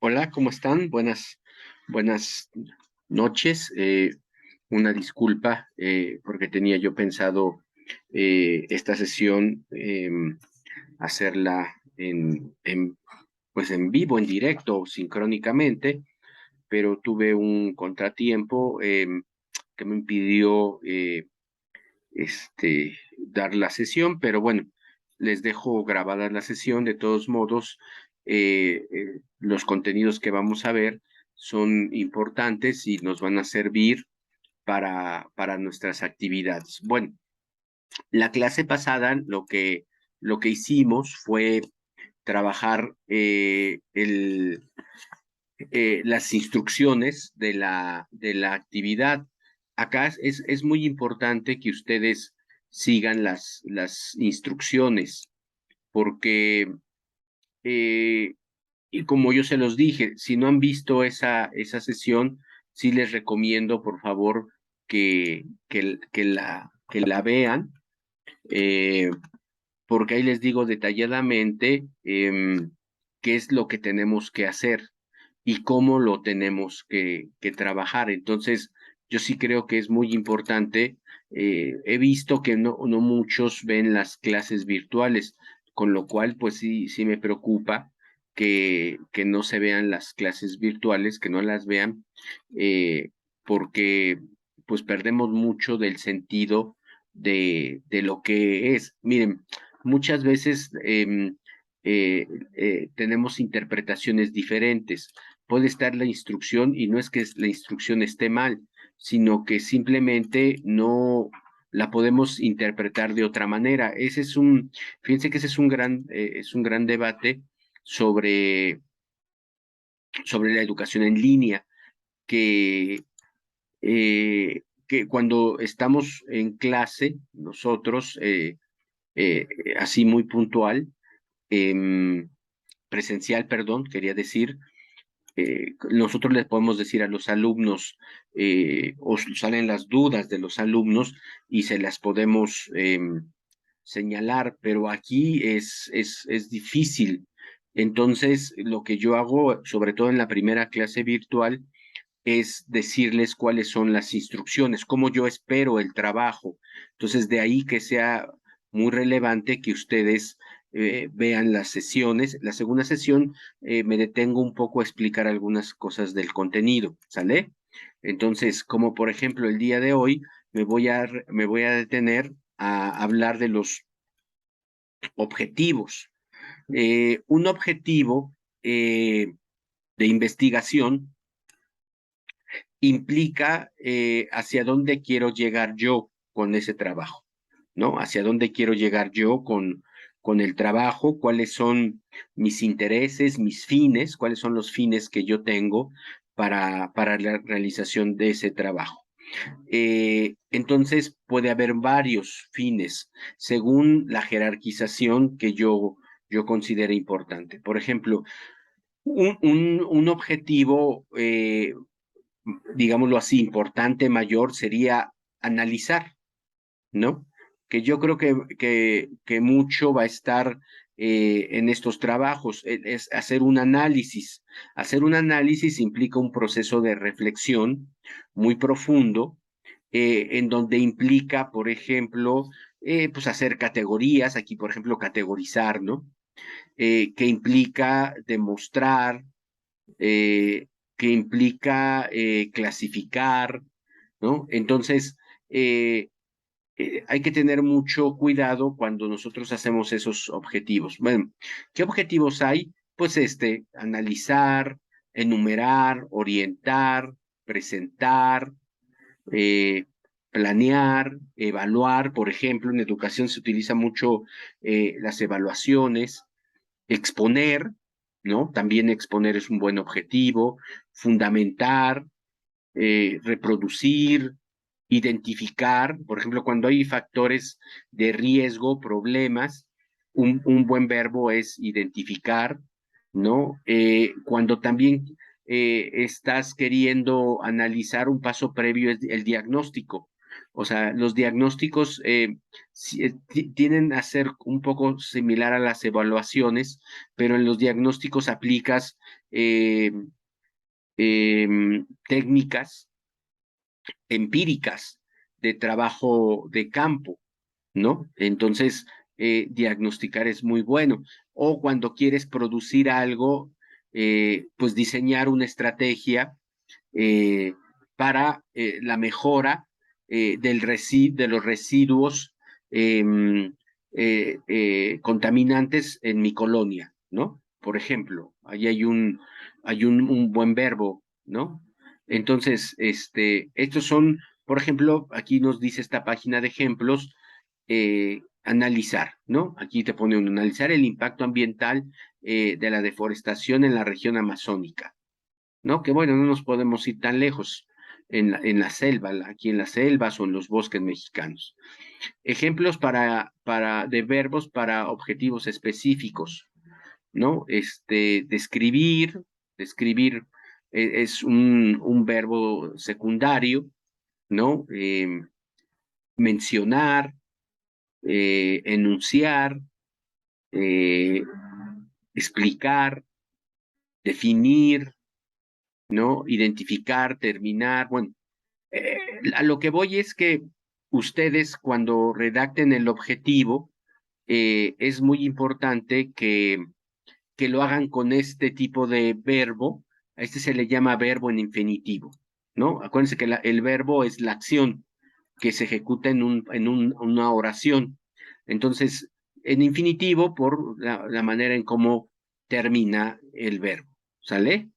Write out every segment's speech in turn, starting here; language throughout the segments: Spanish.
Hola, ¿cómo están? Buenas noches. Una disculpa porque tenía yo pensado esta sesión hacerla pues en vivo, en directo, sincrónicamente, pero tuve un contratiempo que me impidió dar la sesión, pero bueno, les dejo grabada la sesión. De todos modos, los contenidos que vamos a ver son importantes y nos van a servir para nuestras actividades. Bueno, la clase pasada lo que hicimos fue trabajar las instrucciones de la actividad. Acá es muy importante que ustedes sigan las instrucciones, porque, eh, y como yo se los dije, si no han visto esa sesión, sí les recomiendo, por favor, que la vean, eh, porque ahí les digo detalladamente qué es lo que tenemos que hacer y cómo lo tenemos que trabajar. Entonces, yo sí creo que es muy importante. He visto que no muchos ven las clases virtuales, con lo cual, pues sí me preocupa que no se vean las clases virtuales, que no las vean, porque pues perdemos mucho del sentido de lo que es. Miren, muchas veces tenemos interpretaciones diferentes. Puede estar la instrucción y no es que la instrucción esté mal, sino que simplemente no la podemos interpretar de otra manera. Fíjense que ese es un gran debate sobre, sobre la educación en línea, que, que cuando estamos en clase, nosotros, así muy puntual, em, presencial, perdón, quería decir, nosotros les podemos decir a los alumnos, o salen las dudas de los alumnos y se las podemos señalar, pero aquí es difícil. Entonces, lo que yo hago, sobre todo en la primera clase virtual, es decirles cuáles son las instrucciones, cómo yo espero el trabajo. Entonces, de ahí que sea muy relevante que ustedes vean las sesiones. La segunda sesión me detengo un poco a explicar algunas cosas del contenido, ¿sale? Entonces, como por ejemplo el día de hoy, me voy a detener a hablar de los objetivos. Un objetivo de investigación implica hacia dónde quiero llegar yo con ese trabajo, ¿no? Hacia dónde quiero llegar yo con el trabajo, cuáles son mis intereses, mis fines, cuáles son los fines que yo tengo para la realización de ese trabajo. Entonces puede haber varios fines según la jerarquización que yo considere importante. Por ejemplo, un objetivo digámoslo así, importante, mayor, sería analizar, ¿no? Que yo creo que mucho va a estar en estos trabajos, es hacer un análisis. Hacer un análisis implica un proceso de reflexión muy profundo, en donde implica, por ejemplo, pues hacer categorías, aquí, por ejemplo, categorizar, ¿no? Que implica demostrar, eh, que implica clasificar, ¿no? Entonces, eh, hay que tener mucho cuidado cuando nosotros hacemos esos objetivos. Bueno, ¿qué objetivos hay? Pues analizar, enumerar, orientar, presentar, eh, planear, evaluar. Por ejemplo, en educación se utiliza mucho las evaluaciones, exponer, ¿no? También exponer es un buen objetivo, fundamentar, reproducir, identificar, por ejemplo, cuando hay factores de riesgo, problemas, un buen verbo es identificar, ¿no? Cuando también estás queriendo analizar un paso previo es el diagnóstico. O sea, los diagnósticos tienden a ser un poco similar a las evaluaciones, pero en los diagnósticos aplicas eh, técnicas empíricas de trabajo de campo, ¿no? Entonces, diagnosticar es muy bueno. O cuando quieres producir algo, pues diseñar una estrategia para la mejora de los residuos contaminantes en mi colonia, ¿no? Por ejemplo, ahí hay un buen verbo, ¿no? Entonces, estos son, por ejemplo, aquí nos dice esta página de ejemplos, analizar, ¿no? Aquí te pone analizar el impacto ambiental de la deforestación en la región amazónica, ¿no? Que bueno, no nos podemos ir tan lejos en la selva, aquí en las selvas o en los bosques mexicanos. Ejemplos de verbos para objetivos específicos, ¿no? Describir es un verbo secundario, ¿no? Mencionar, enunciar, eh, explicar, definir, ¿no? Identificar, terminar, bueno. A lo que voy es que ustedes cuando redacten el objetivo, es muy importante que lo hagan con este tipo de verbo. A este se le llama verbo en infinitivo, ¿no? Acuérdense que el verbo es la acción que se ejecuta una oración. Entonces, en infinitivo por la manera en cómo termina el verbo, ¿sale?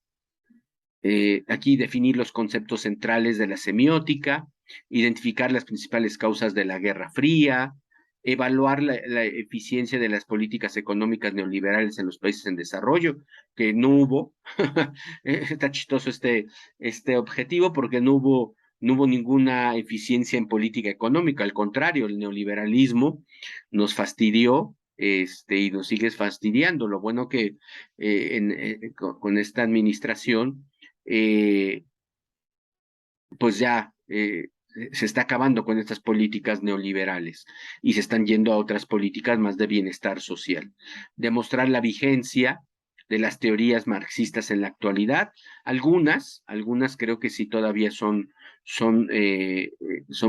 Aquí definir los conceptos centrales de la semiótica, identificar las principales causas de la Guerra Fría, evaluar la eficiencia de las políticas económicas neoliberales en los países en desarrollo, que no hubo. Está chistoso este objetivo porque no hubo ninguna eficiencia en política económica, al contrario, el neoliberalismo nos fastidió, y nos sigue fastidiando. Lo bueno que con esta administración, eh, pues ya se está acabando con estas políticas neoliberales y se están yendo a otras políticas más de bienestar social. Demostrar la vigencia de las teorías marxistas en la actualidad. Algunas creo que sí todavía son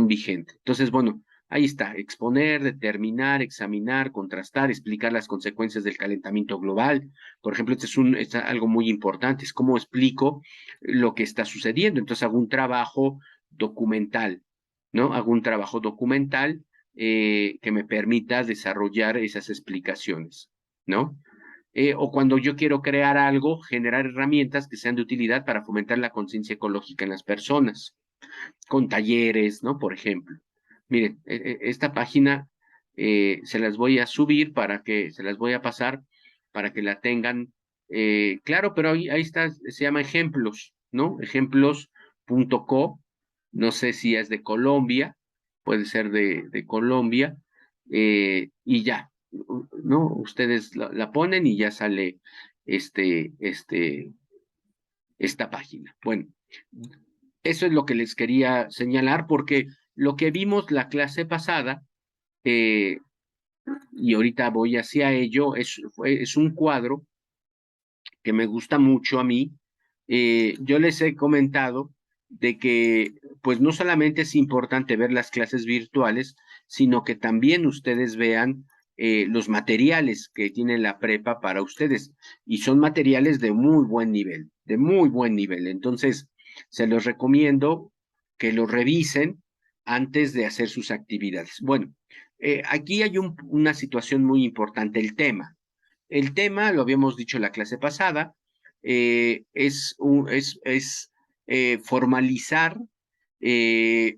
vigentes. Entonces, bueno, ahí está, exponer, determinar, examinar, contrastar, explicar las consecuencias del calentamiento global. Por ejemplo, es algo muy importante, es cómo explico lo que está sucediendo. Entonces hago un trabajo documental, ¿no? Hago un trabajo documental que me permita desarrollar esas explicaciones, ¿no? O cuando yo quiero crear algo, generar herramientas que sean de utilidad para fomentar la conciencia ecológica en las personas, con talleres, ¿no? Por ejemplo. Miren, esta página se las voy a subir se las voy a pasar para que la tengan claro, pero ahí está, se llama ejemplos, ¿no? Ejemplos.co, no sé si es de Colombia, puede ser de Colombia, y ya, ¿no? Ustedes la ponen y ya sale este, este, esta página. Bueno, eso es lo que les quería señalar porque lo que vimos la clase pasada, eh, y ahorita voy hacia ello, es un cuadro que me gusta mucho a mí. Yo les he comentado de que pues no solamente es importante ver las clases virtuales, sino que también ustedes vean los materiales que tiene la prepa para ustedes. Y son materiales de muy buen nivel, de muy buen nivel. Entonces, se los recomiendo que los revisen antes de hacer sus actividades. Bueno, aquí hay una situación muy importante, el tema. El tema, lo habíamos dicho en la clase pasada, es formalizar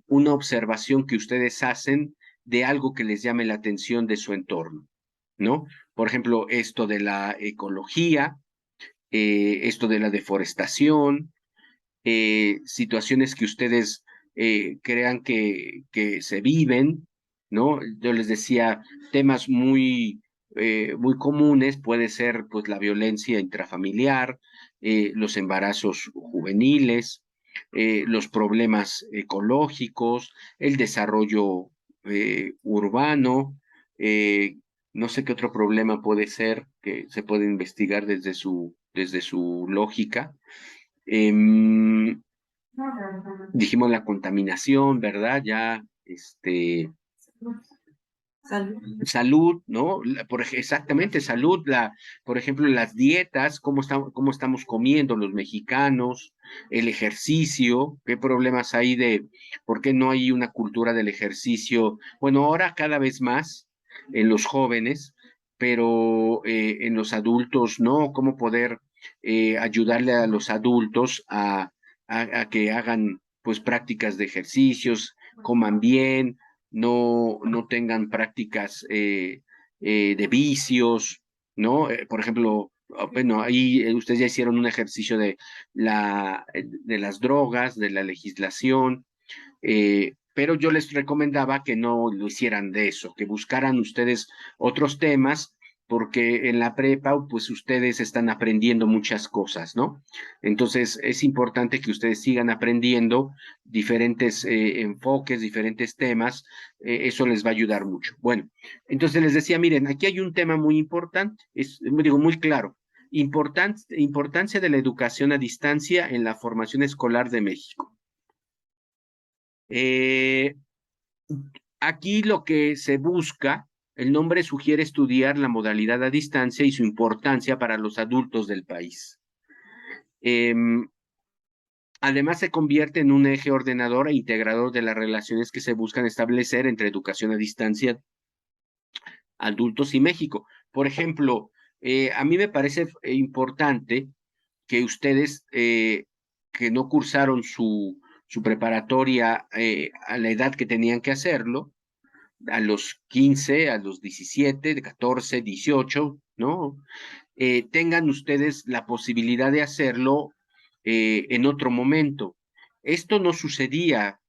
una observación que ustedes hacen de algo que les llame la atención de su entorno, ¿no? Por ejemplo, esto de la ecología, esto de la deforestación, situaciones que ustedes crean que se viven, ¿no? Yo les decía, temas muy comunes, puede ser pues la violencia intrafamiliar, los embarazos juveniles, los problemas ecológicos, el desarrollo urbano, no sé qué otro problema puede ser que se puede investigar desde su lógica. Dijimos la contaminación, ¿verdad? Ya, salud, ¿no? Exactamente, salud, por ejemplo, las dietas, cómo estamos comiendo los mexicanos, el ejercicio, qué problemas hay por qué no hay una cultura del ejercicio. Bueno, ahora cada vez más en los jóvenes, pero en los adultos, ¿no? Cómo poder ayudarle a los adultos a que hagan, pues, prácticas de ejercicios, coman bien, no tengan prácticas de vicios, ¿no? Por ejemplo, bueno, ahí ustedes ya hicieron un ejercicio de las drogas, de la legislación, pero yo les recomendaba que no lo hicieran de eso, que buscaran ustedes otros temas, porque en la prepa, pues ustedes están aprendiendo muchas cosas, ¿no? Entonces, es importante que ustedes sigan aprendiendo diferentes enfoques, diferentes temas, eso les va a ayudar mucho. Bueno, entonces les decía, miren, aquí hay un tema muy importante, digo, muy claro. Importancia de la educación a distancia en la formación escolar de México. Aquí lo que se busca, el nombre sugiere estudiar la modalidad a distancia y su importancia para los adultos del país. Además, se convierte en un eje ordenador e integrador de las relaciones que se buscan establecer entre educación a distancia, adultos y México. Por ejemplo, a mí me parece importante que ustedes que no cursaron su preparatoria a la edad que tenían que hacerlo, a los 15, a los 17, de 14, 18, ¿no? Tengan ustedes la posibilidad de hacerlo en otro momento. Esto no sucedía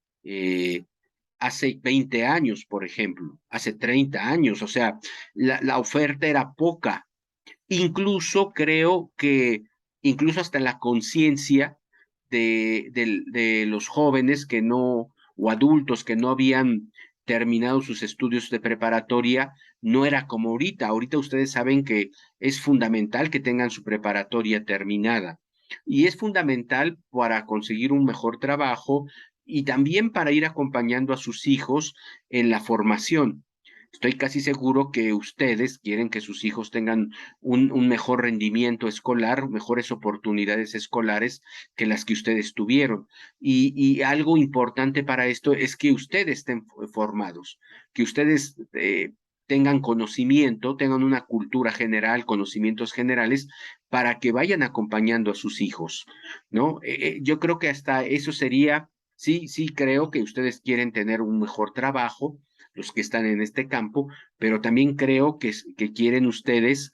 hace 20 años, por ejemplo, hace 30 años, o sea, la oferta era poca. Incluso creo que, incluso hasta la conciencia de los jóvenes que no, o adultos que no habían terminado sus estudios de preparatoria, no era como ahorita. Ahorita ustedes saben que es fundamental que tengan su preparatoria terminada. Y es fundamental para conseguir un mejor trabajo y también para ir acompañando a sus hijos en la formación. Estoy casi seguro que ustedes quieren que sus hijos tengan un mejor rendimiento escolar, mejores oportunidades escolares que las que ustedes tuvieron. Y algo importante para esto es que ustedes estén formados, que ustedes tengan conocimiento, tengan una cultura general, conocimientos generales, para que vayan acompañando a sus hijos, ¿no? Yo creo que hasta eso sería, sí creo que ustedes quieren tener un mejor trabajo, los que están en este campo, pero también creo que quieren ustedes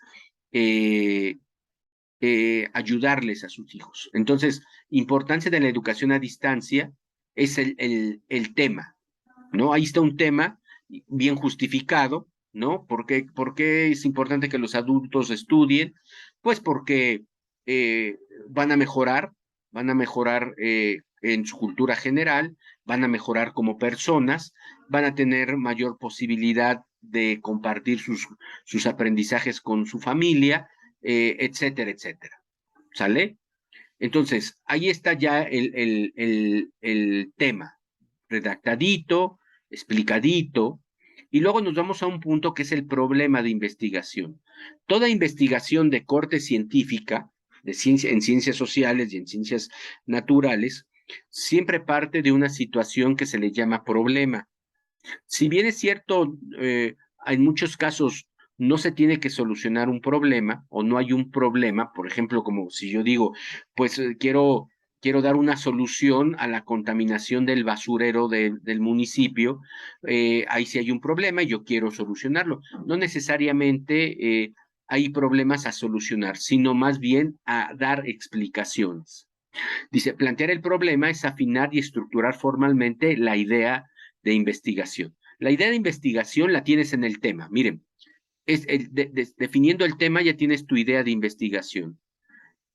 ayudarles a sus hijos. Entonces, importancia de la educación a distancia es el tema, ¿no? Ahí está un tema bien justificado, ¿no? ¿Por qué es importante que los adultos estudien? Pues porque eh, van a mejorar, van a mejorar en su cultura general, van a mejorar como personas, van a tener mayor posibilidad de compartir sus aprendizajes con su familia, etcétera, etcétera. ¿Sale? Entonces, ahí está ya el tema, redactadito, explicadito, y luego nos vamos a un punto que es el problema de investigación. Toda investigación de corte científica, en ciencias sociales y en ciencias naturales, siempre parte de una situación que se le llama problema. Si bien es cierto, en muchos casos no se tiene que solucionar un problema o no hay un problema, por ejemplo, como si yo digo, pues quiero dar una solución a la contaminación del basurero del municipio, ahí sí hay un problema y yo quiero solucionarlo. No necesariamente hay problemas a solucionar, sino más bien a dar explicaciones. Dice, plantear el problema es afinar y estructurar formalmente la idea de investigación. La idea de investigación la tienes en el tema. Miren, definiendo el tema ya tienes tu idea de investigación.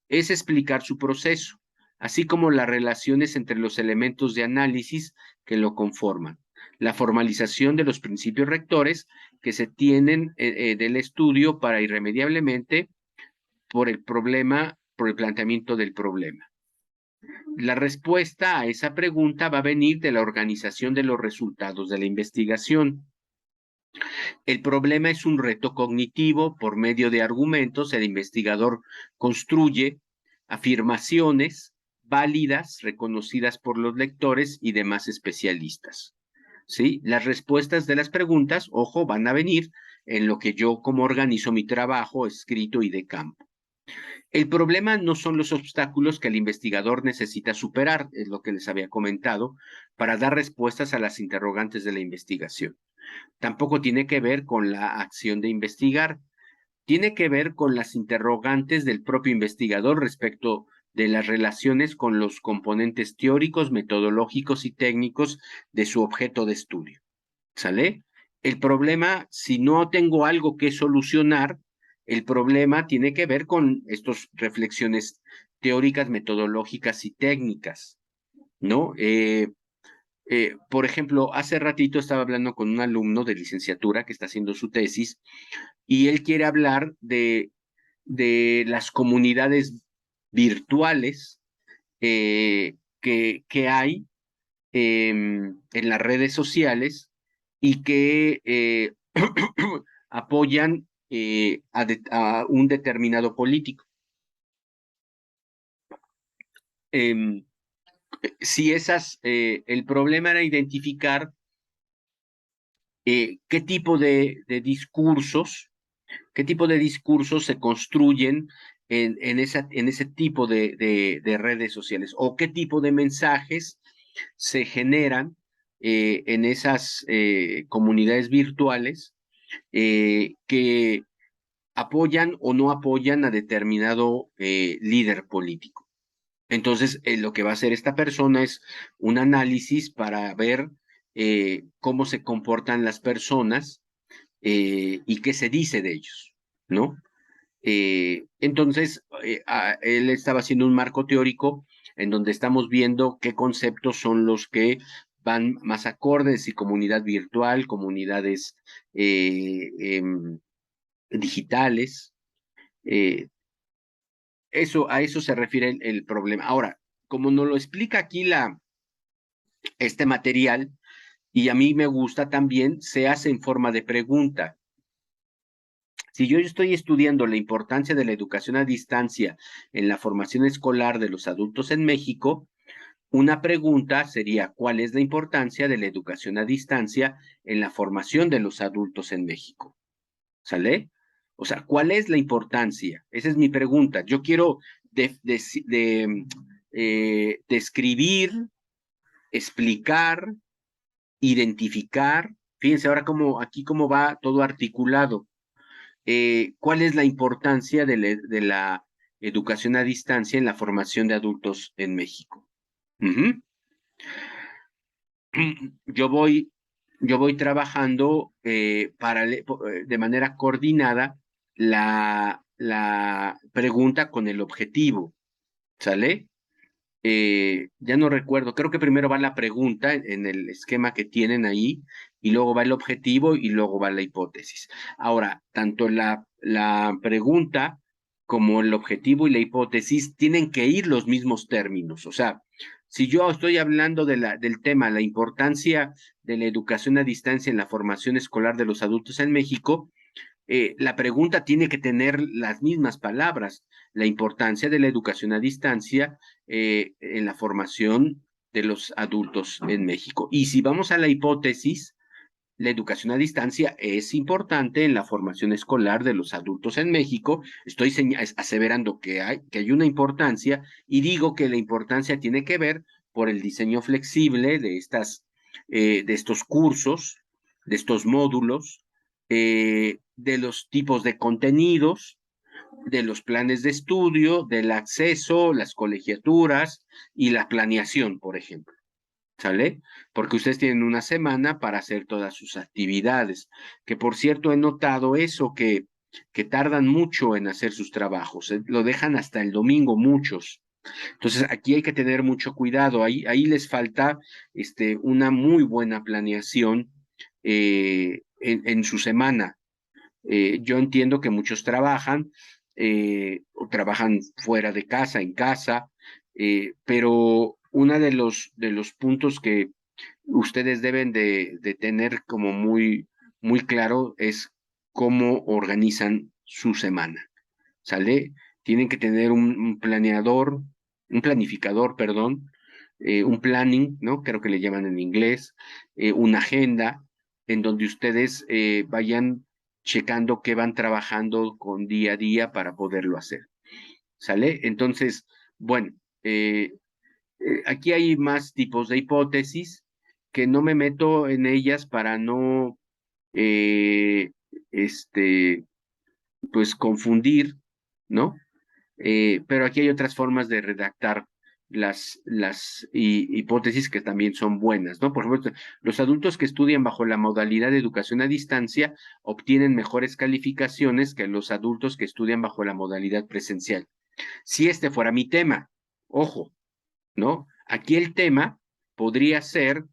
Es explicar su proceso. así como las relaciones entre los elementos de análisis que lo conforman, la formalización de los principios rectores que se tienen del estudio para irremediablemente por el planteamiento del problema. La respuesta a esa pregunta va a venir de la organización de los resultados de la investigación. El problema es un reto cognitivo. Por medio de argumentos, el investigador construye afirmaciones válidas, reconocidas por los lectores y demás especialistas. ¿Sí? Las respuestas de las preguntas, ojo, van a venir en lo que yo como organizo mi trabajo escrito y de campo. El problema no son los obstáculos que el investigador necesita superar, es lo que les había comentado, para dar respuestas a las interrogantes de la investigación. Tampoco tiene que ver con la acción de investigar, tiene que ver con las interrogantes del propio investigador respecto de las relaciones con los componentes teóricos, metodológicos y técnicos de su objeto de estudio. ¿Sale? El problema, si no tengo algo que solucionar, el problema tiene que ver con estas reflexiones teóricas, metodológicas y técnicas, ¿no? Por ejemplo, hace ratito estaba hablando con un alumno de licenciatura que está haciendo su tesis y él quiere hablar de las comunidades virtuales que hay en las redes sociales y que apoyan a un determinado político. Si el problema era identificar qué tipo de discursos se construyen en ese tipo de redes sociales o qué tipo de mensajes se generan en esas comunidades virtuales que apoyan o no apoyan a determinado líder político. Entonces, lo que va a hacer esta persona es un análisis para ver cómo se comportan las personas y qué se dice de ellos, ¿no? Entonces, él estaba haciendo un marco teórico en donde estamos viendo qué conceptos son los que van más acordes, y comunidad virtual, comunidades digitales. A eso se refiere el problema. Ahora, como nos lo explica aquí este material, y a mí me gusta también, se hace en forma de pregunta. Si yo estoy estudiando la importancia de la educación a distancia en la formación escolar de los adultos en México, una pregunta sería: ¿cuál es la importancia de la educación a distancia en la formación de los adultos en México? ¿Sale? O sea, ¿cuál es la importancia? Esa es mi pregunta. Yo quiero describir, explicar, identificar. Fíjense ahora aquí cómo va todo articulado. ¿Cuál es la importancia de la educación a distancia en la formación de adultos en México? Yo voy trabajando de manera coordinada la pregunta con el objetivo, ¿sale? Ya no recuerdo, creo que primero va la pregunta en el esquema que tienen ahí, y luego va el objetivo y luego va la hipótesis. Ahora, tanto la pregunta como el objetivo y la hipótesis tienen que ir los mismos términos. O sea, si yo estoy hablando del tema, la importancia de la educación a distancia en la formación escolar de los adultos en México, la pregunta tiene que tener las mismas palabras: la importancia de la educación a distancia en la formación de los adultos en México. Y si vamos a la hipótesis, la educación a distancia es importante en la formación escolar de los adultos en México. Estoy aseverando que hay una importancia, y digo que la importancia tiene que ver por el diseño flexible de estos cursos, de estos módulos, de los tipos de contenidos, de los planes de estudio, del acceso, las colegiaturas y la planeación, por ejemplo. ¿Sale? Porque ustedes tienen una semana para hacer todas sus actividades, que por cierto he notado eso, que tardan mucho en hacer sus trabajos, lo dejan hasta el domingo muchos, Entonces, aquí hay que tener mucho cuidado. Ahí les falta una muy buena planeación en su semana. Yo entiendo que muchos trabajan o trabajan fuera de casa, en casa, pero uno de los puntos que ustedes deben de tener como muy claro es cómo organizan su semana, ¿sale? Tienen que tener un planeador, un planificador, perdón, un planning, ¿no? Creo que le llaman en inglés, una agenda en donde ustedes vayan checando qué van trabajando con día a día para poderlo hacer, ¿sale? Entonces, bueno, eh, aquí hay más tipos de hipótesis que no me meto en ellas para no, eh, este, pues confundir, ¿no? Pero aquí hay otras formas de redactar las hipótesis que también son buenas, ¿no? Por ejemplo, los adultos que estudian bajo la modalidad de educación a distancia obtienen mejores calificaciones que los adultos que estudian bajo la modalidad presencial. Si este fuera mi tema, ojo, ¿no? Aquí el tema podría ser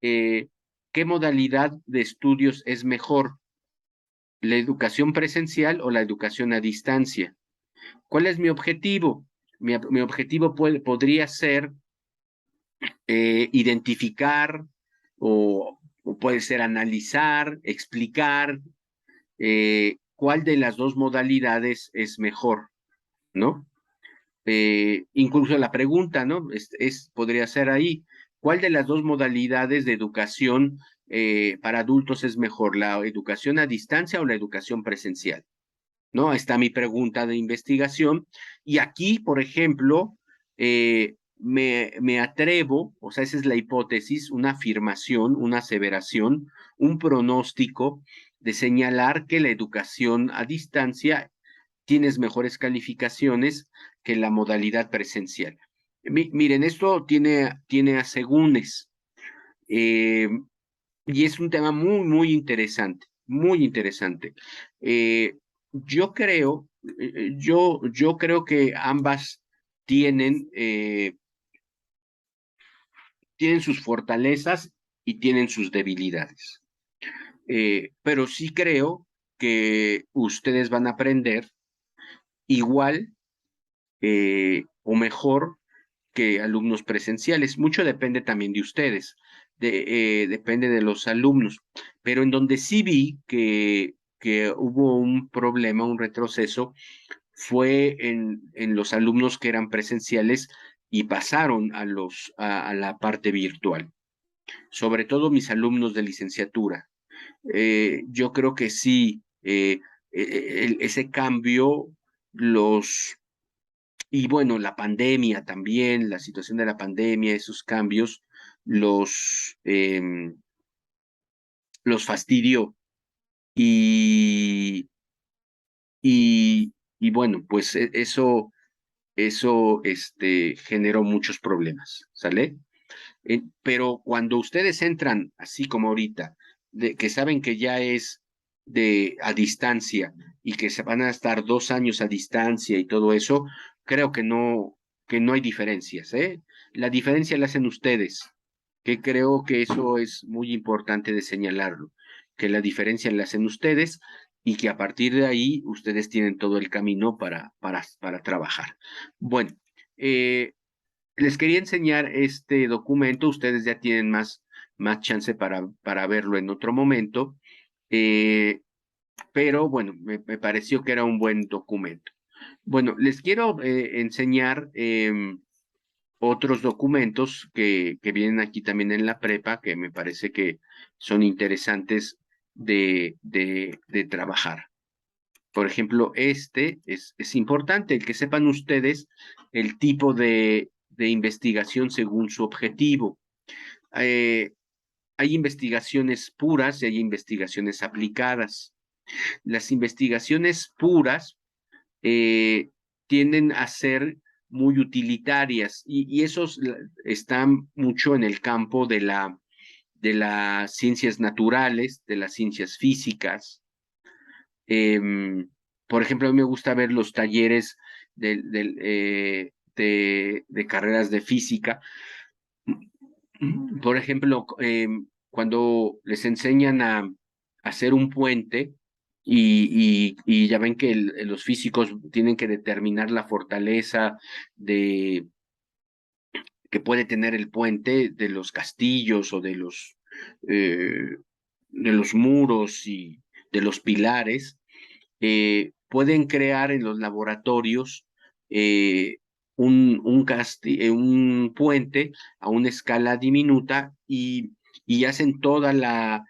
qué modalidad de estudios es mejor, la educación presencial o la educación a distancia. ¿Cuál es mi objetivo? Mi objetivo podría ser identificar o puede ser analizar, explicar cuál de las dos modalidades es mejor, ¿no? Incluso la pregunta, ¿no? Podría ser ahí, ¿cuál de las dos modalidades de educación para adultos es mejor, la educación a distancia o la educación presencial? ¿No? Está mi pregunta de investigación. Y aquí, por ejemplo, me atrevo, o sea, esa es la hipótesis, una afirmación, una aseveración, un pronóstico de señalar que la educación a distancia tienes mejores calificaciones que la modalidad presencial. Miren, esto tiene asegúnes eh, y es un tema muy interesante, muy interesante. Eh, yo creo que ambas tienen, tienen sus fortalezas y tienen sus debilidades. Pero sí creo que ustedes van a aprender igual o mejor que alumnos presenciales. Mucho depende también de ustedes, depende de los alumnos. Pero en donde sí vi que hubo un problema, un retroceso, fue en los alumnos que eran presenciales y pasaron a la parte virtual. Sobre todo mis alumnos de licenciatura. Yo creo que sí, ese cambio los y bueno, la pandemia también, la situación de la pandemia, esos cambios, los fastidió. Y, y bueno, pues eso generó muchos problemas, ¿sale? Pero cuando ustedes entran, así como ahorita, que saben que ya es a distancia y que se van a estar 2 años a distancia y todo eso, creo que no hay diferencias, ¿eh? La diferencia la hacen ustedes, que creo que eso es muy importante de señalarlo, que la diferencia la hacen ustedes y que a partir de ahí ustedes tienen todo el camino para trabajar. Bueno, eh, les quería enseñar este documento, ustedes ya tienen más chance para verlo en otro momento, eh, pero bueno, me pareció que era un buen documento. Bueno, les quiero enseñar otros documentos que vienen aquí también en la prepa, que me parece que son interesantes de trabajar. Por ejemplo, es importante el que sepan ustedes el tipo de investigación según su objetivo. Eh, hay investigaciones puras y hay investigaciones aplicadas. Las investigaciones puras eh, tienden a ser muy utilitarias y esos están mucho en el campo de las ciencias naturales, de las ciencias físicas. Por ejemplo, a mí me gusta ver los talleres de carreras de física. Por ejemplo, cuando les enseñan a hacer un puente y ya ven que los físicos tienen que determinar la fortaleza de que puede tener el puente de los castillos o de los muros y de los pilares, pueden crear en los laboratorios un puente a una escala diminuta y hacen toda la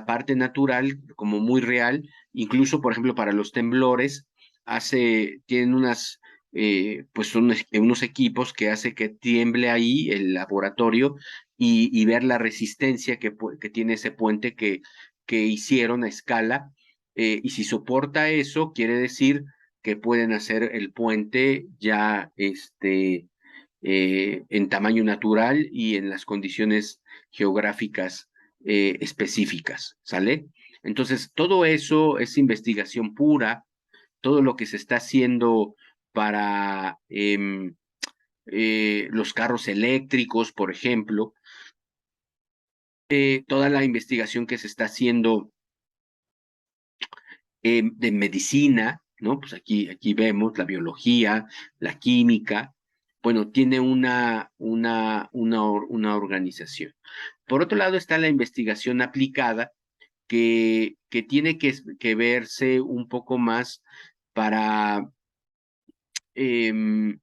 parte natural como muy real, incluso por ejemplo para los temblores, tienen pues son unos equipos que hace que tiemble ahí el laboratorio y ver la resistencia que tiene ese puente que hicieron a escala, y si soporta eso, quiere decir que pueden hacer el puente ya en tamaño natural y en las condiciones geográficas específicas, ¿sale? Entonces, todo eso es investigación pura, todo lo que se está haciendo para los carros eléctricos, por ejemplo, toda la investigación que se está haciendo de medicina, ¿no? Pues aquí vemos la biología, la química, bueno, tiene una organización. Por otro lado está la investigación aplicada, que tiene que verse un poco más para em,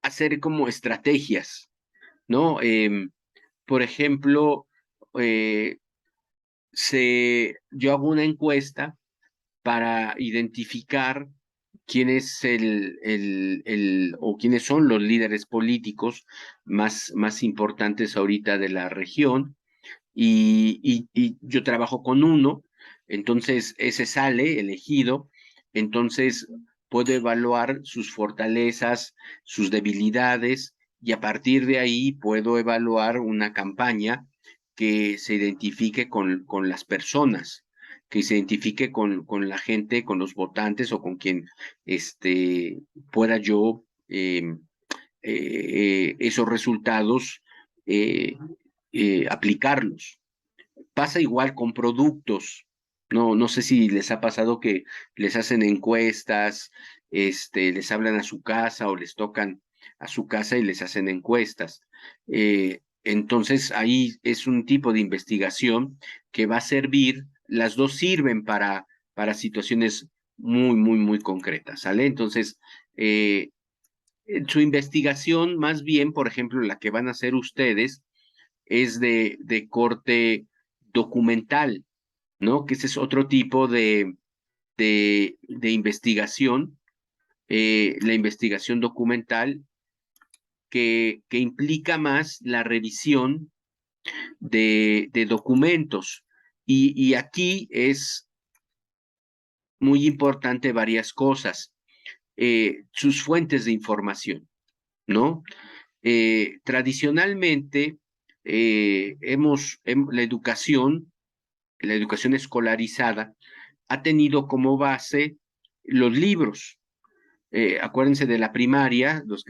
hacer como estrategias, ¿no? Por ejemplo, eh, yo hago una encuesta para identificar quién es o quiénes son los líderes políticos más importantes ahorita de la región, y yo trabajo con uno, entonces ese sale elegido, entonces puedo evaluar sus fortalezas, sus debilidades, y a partir de ahí puedo evaluar una campaña que se identifique con las personas, que se identifique con la gente, con los votantes o con quien pueda yo esos resultados eh, aplicarlos. Pasa igual con productos. No sé si les ha pasado que les hacen encuestas, les hablan a su casa o les tocan a su casa y les hacen encuestas. Entonces ahí es un tipo de investigación que va a servir, las dos sirven para situaciones muy concretas, ¿sale? Entonces, su investigación, más bien, por ejemplo, la que van a hacer ustedes, es de corte documental, ¿no? Que ese es otro tipo de investigación, la investigación documental, que implica más la revisión de documentos. Y aquí es muy importante varias cosas. Sus fuentes de información, ¿no? Tradicionalmente, la educación escolarizada ha tenido como base los libros. Acuérdense de la primaria, los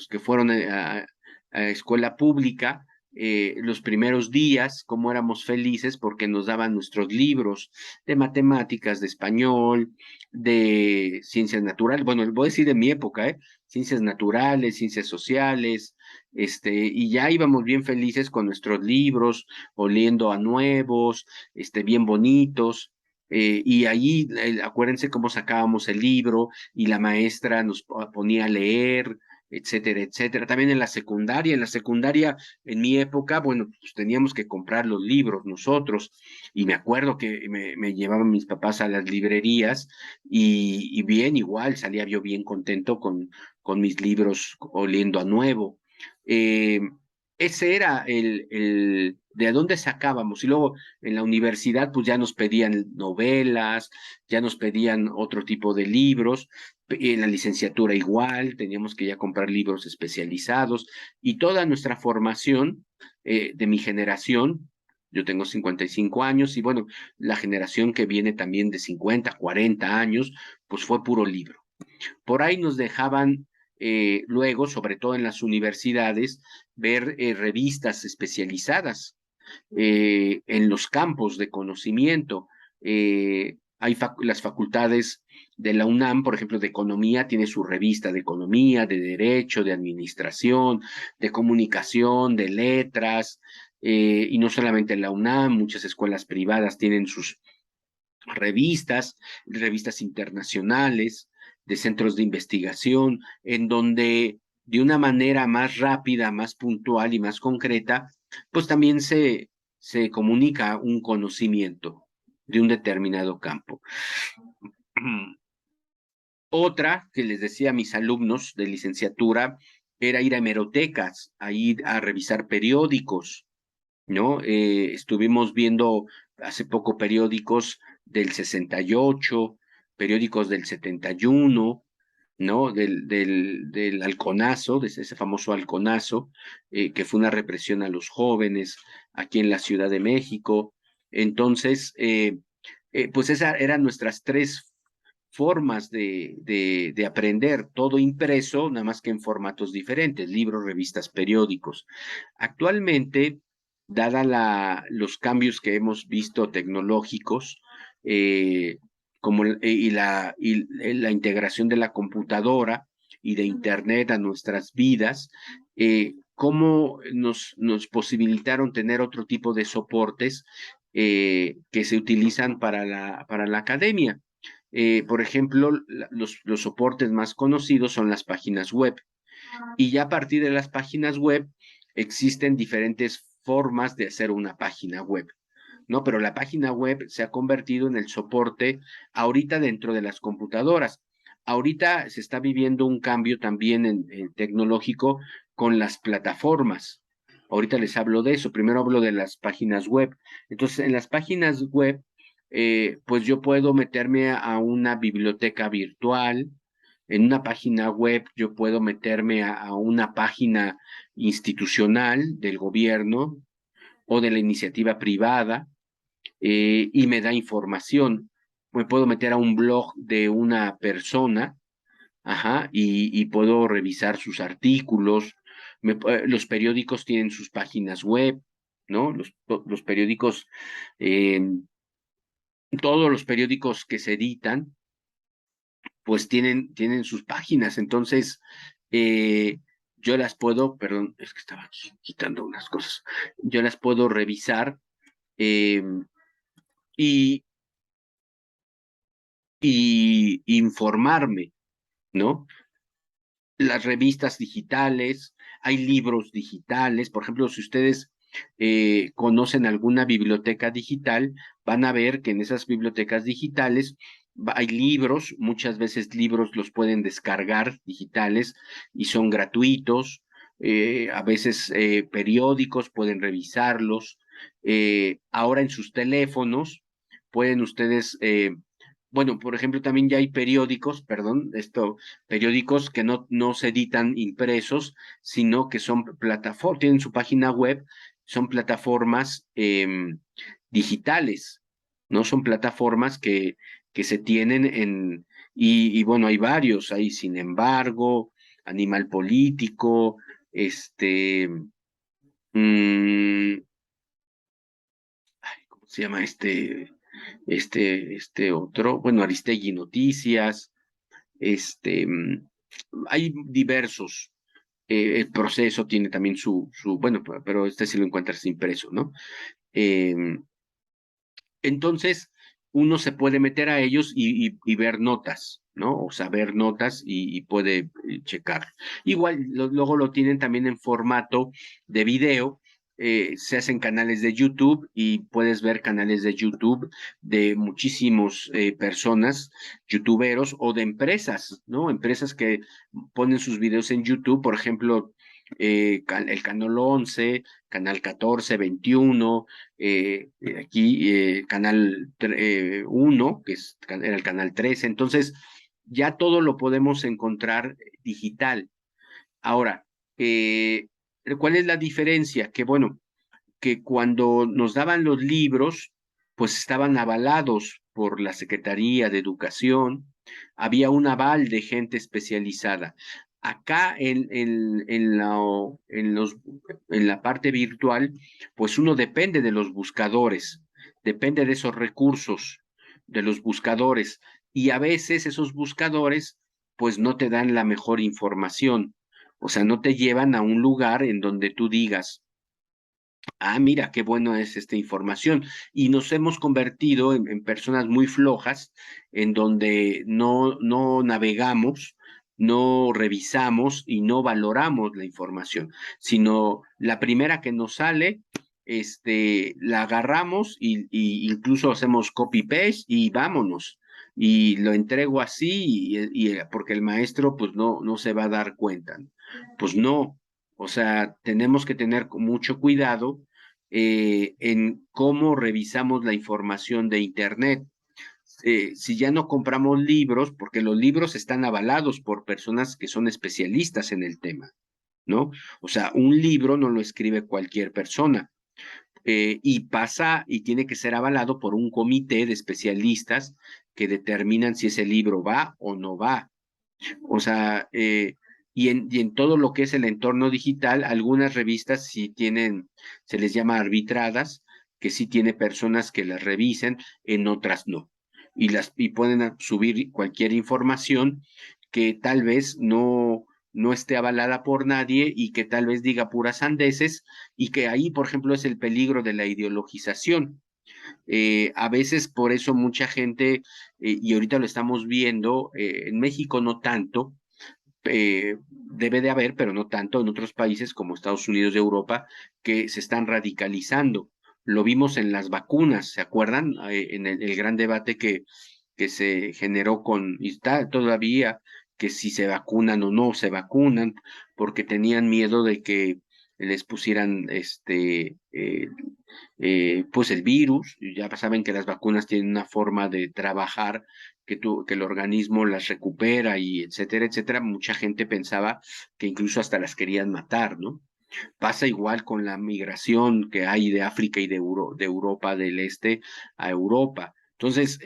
que fueron a escuela pública, los primeros días, cómo éramos felices porque nos daban nuestros libros de matemáticas, de español, de ciencias naturales, bueno, voy a decir de mi época, ciencias naturales, ciencias sociales, y ya íbamos bien felices con nuestros libros, oliendo a nuevos, bien bonitos. Y allí, acuérdense cómo sacábamos el libro y la maestra nos ponía a leer, etcétera, etcétera. También en la secundaria, en mi época, bueno, pues teníamos que comprar los libros nosotros, y me acuerdo que me llevaban mis papás a las librerías, y bien, igual, salía yo bien contento con mis libros oliendo a nuevo. Eh, Ese era de dónde sacábamos, y luego en la universidad pues ya nos pedían novelas, ya nos pedían otro tipo de libros, en la licenciatura igual, teníamos que ya comprar libros especializados, y toda nuestra formación de mi generación Yo tengo 55 años y bueno, la generación que viene también de 50, 40 años, pues fue puro libro. Por ahí nos dejaban luego, sobre todo en las universidades, ver revistas especializadas en los campos de conocimiento. Hay las facultades de la UNAM, por ejemplo, de economía, tiene su revista de economía, de derecho, de administración, de comunicación, de letras, y no solamente la UNAM, muchas escuelas privadas tienen sus revistas internacionales, de centros de investigación, en donde de una manera más rápida, más puntual y más concreta, pues también se comunica un conocimiento de un determinado campo. Otra que les decía a mis alumnos de licenciatura era ir a hemerotecas, a ir a revisar periódicos, ¿no? Estuvimos viendo hace poco periódicos del 68, periódicos del 71, ¿no? Del halconazo, de ese famoso halconazo, que fue una represión a los jóvenes aquí en la Ciudad de México. Entonces, pues esas eran nuestras tres formas de aprender, todo impreso, nada más que en formatos diferentes, libros, revistas, periódicos. Actualmente, dada los cambios que hemos visto tecnológicos, como, la integración de la computadora y de Internet a nuestras vidas, cómo nos posibilitaron tener otro tipo de soportes que se utilizan para la academia. Por ejemplo, los soportes más conocidos son las páginas web. Y ya a partir de las páginas web existen diferentes formas de hacer una página web, ¿no? Pero la página web se ha convertido en el soporte ahorita dentro de las computadoras. Ahorita se está viviendo un cambio también en tecnológico con las plataformas. Ahorita les hablo de eso. Primero hablo de las páginas web. Entonces, en las páginas web, pues yo puedo meterme a una biblioteca virtual. En una página web yo puedo meterme a una página institucional del gobierno o de la iniciativa privada, y me da información. Me puedo meter a un blog de una persona, ajá, y puedo revisar sus artículos. Los periódicos tienen sus páginas web, ¿no? Los periódicos, eh, todos los periódicos que se editan, pues tienen sus páginas. Entonces, yo las puedo, perdón, es que estaba quitando unas cosas, yo las puedo revisar, eh, y, y informarme, ¿no? Las revistas digitales, hay libros digitales, por ejemplo, si ustedes conocen alguna biblioteca digital, van a ver que en esas bibliotecas digitales hay libros, muchas veces libros los pueden descargar digitales y son gratuitos, a veces periódicos pueden revisarlos, ahora en sus teléfonos pueden ustedes, bueno, por ejemplo, también ya hay periódicos, perdón, periódicos que no se editan impresos, sino que son plataformas, tienen su página web, son plataformas digitales, ¿no? Son plataformas que se tienen y bueno, hay varios, hay Sin embargo, Animal Político, mm, ¿cómo se llama este otro? Bueno, Aristegui Noticias, hay diversos. El proceso tiene también bueno, pero este sí lo encuentras impreso, ¿no? Eh, entonces, uno se puede meter a ellos y ver notas, ¿no? O saber notas y puede checar. Igual, luego lo tienen también en formato de video. Se hacen canales de YouTube y puedes ver canales de YouTube de muchísimos personas, youtuberos o de empresas, ¿no? Empresas que ponen sus videos en YouTube, por ejemplo, el Canal 11, Canal 14, 21, aquí Canal 1, era el Canal 13. Entonces, ya todo lo podemos encontrar digital. Ahora, ¿cuál es la diferencia? Que bueno, que cuando nos daban los libros, pues estaban avalados por la Secretaría de Educación, había un aval de gente especializada. Acá en la parte virtual, pues uno depende de los buscadores, depende de esos recursos, de los buscadores, y a veces esos buscadores, pues no te dan la mejor información, o sea, no te llevan a un lugar en donde tú digas, ah, mira, qué bueno es esta información. Y nos hemos convertido en personas muy flojas, en donde no navegamos, no revisamos y no valoramos la información, sino la primera que nos sale, la agarramos y incluso hacemos copy-paste y vámonos. Y lo entrego así, porque el maestro pues no se va a dar cuenta. Pues no, o sea, tenemos que tener mucho cuidado en cómo revisamos la información de Internet. Si ya no compramos libros, porque los libros están avalados por personas que son especialistas en el tema, ¿no? O sea, un libro no lo escribe cualquier persona. Y pasa y tiene que ser avalado por un comité de especialistas que determinan si ese libro va o no va. O sea, y en todo lo que es el entorno digital, algunas revistas sí tienen, se les llama arbitradas, que sí tiene personas que las revisen, en otras no. Y pueden subir cualquier información que tal vez no esté avalada por nadie y que tal vez diga puras sandeces, y que ahí, por ejemplo, es el peligro de la ideologización. A veces por eso mucha gente, y ahorita lo estamos viendo, en México no tanto, debe de haber, pero no tanto en otros países como Estados Unidos y Europa, que se están radicalizando. Lo vimos en las vacunas, ¿se acuerdan? En el gran debate que se generó y está todavía, que si se vacunan o no se vacunan, porque tenían miedo de que les pusieran pues el virus. Ya saben que las vacunas tienen una forma de trabajar que el organismo las recupera y etcétera, etcétera. Mucha gente pensaba que incluso hasta las querían matar, ¿no? Pasa igual con la migración que hay de África y de Europa del Este a Europa. Entonces,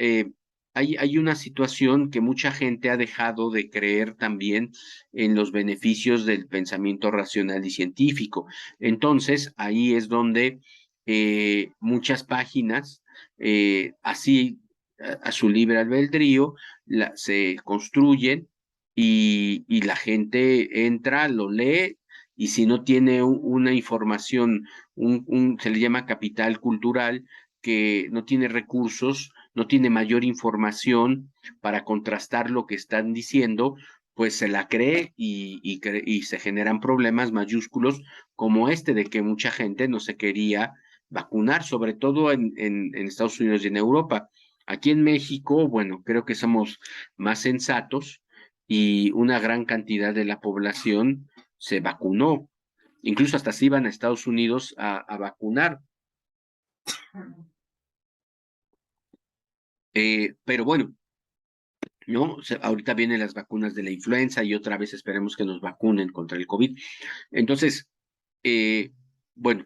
hay una situación que mucha gente ha dejado de creer también en los beneficios del pensamiento racional y científico. Entonces, ahí es donde muchas páginas, así a su libre albedrío, se construyen y la gente entra, lo lee, y si no tiene una información, se le llama capital cultural, que no tiene recursos, no tiene mayor información para contrastar lo que están diciendo, pues se la cree y se generan problemas mayúsculos como este de que mucha gente no se quería vacunar, sobre todo en Estados Unidos y en Europa. Aquí en México, bueno, creo que somos más sensatos y una gran cantidad de la población se vacunó. Incluso hasta se iban a Estados Unidos a vacunar. Pero bueno, ¿no? Ahorita vienen las vacunas de la influenza y otra vez esperemos que nos vacunen contra el COVID. Entonces, eh, bueno,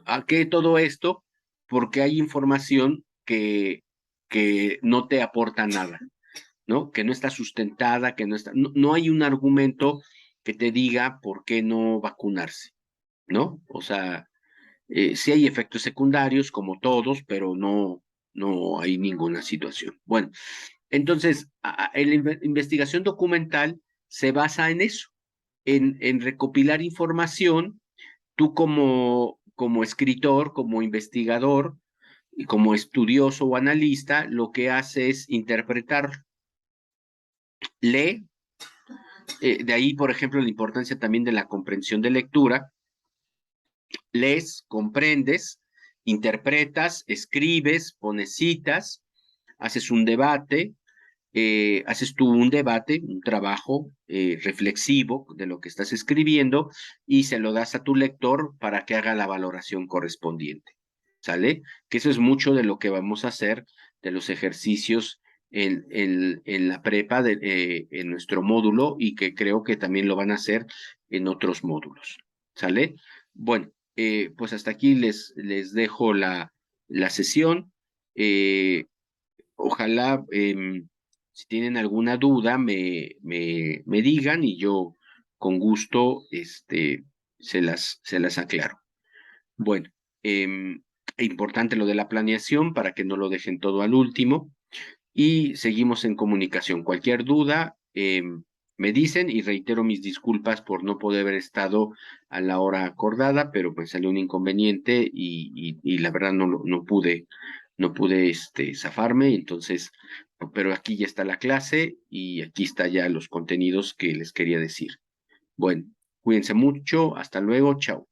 ¿a qué todo esto? Porque hay información que no te aporta nada, ¿no? Que no está sustentada, que no hay un argumento que te diga por qué no vacunarse, ¿no? O sea, sí hay efectos secundarios, como todos, pero no hay ninguna situación. Bueno, entonces, la investigación documental se basa en eso, en recopilar información. Tú como escritor, como investigador y como estudioso o analista, lo que hace es interpretar, lee, de ahí, por ejemplo, la importancia también de la comprensión de lectura. Lees, comprendes, interpretas, escribes, pones citas, haces un debate, haces tú un debate, un trabajo reflexivo de lo que estás escribiendo y se lo das a tu lector para que haga la valoración correspondiente. ¿Sale? Que eso es mucho de lo que vamos a hacer, de los ejercicios en la prepa, en nuestro módulo, y que creo que también lo van a hacer en otros módulos. ¿Sale? Bueno, pues hasta aquí les dejo la sesión. Ojalá, si tienen alguna duda, me digan y yo con gusto se las aclaro. Bueno, importante lo de la planeación para que no lo dejen todo al último y seguimos en comunicación. Cualquier duda, me dicen y reitero mis disculpas por no poder haber estado a la hora acordada, pero pues salió un inconveniente y la verdad no pude zafarme, entonces, pero aquí ya está la clase y aquí está ya los contenidos que les quería decir. Bueno, cuídense mucho, hasta luego, chao.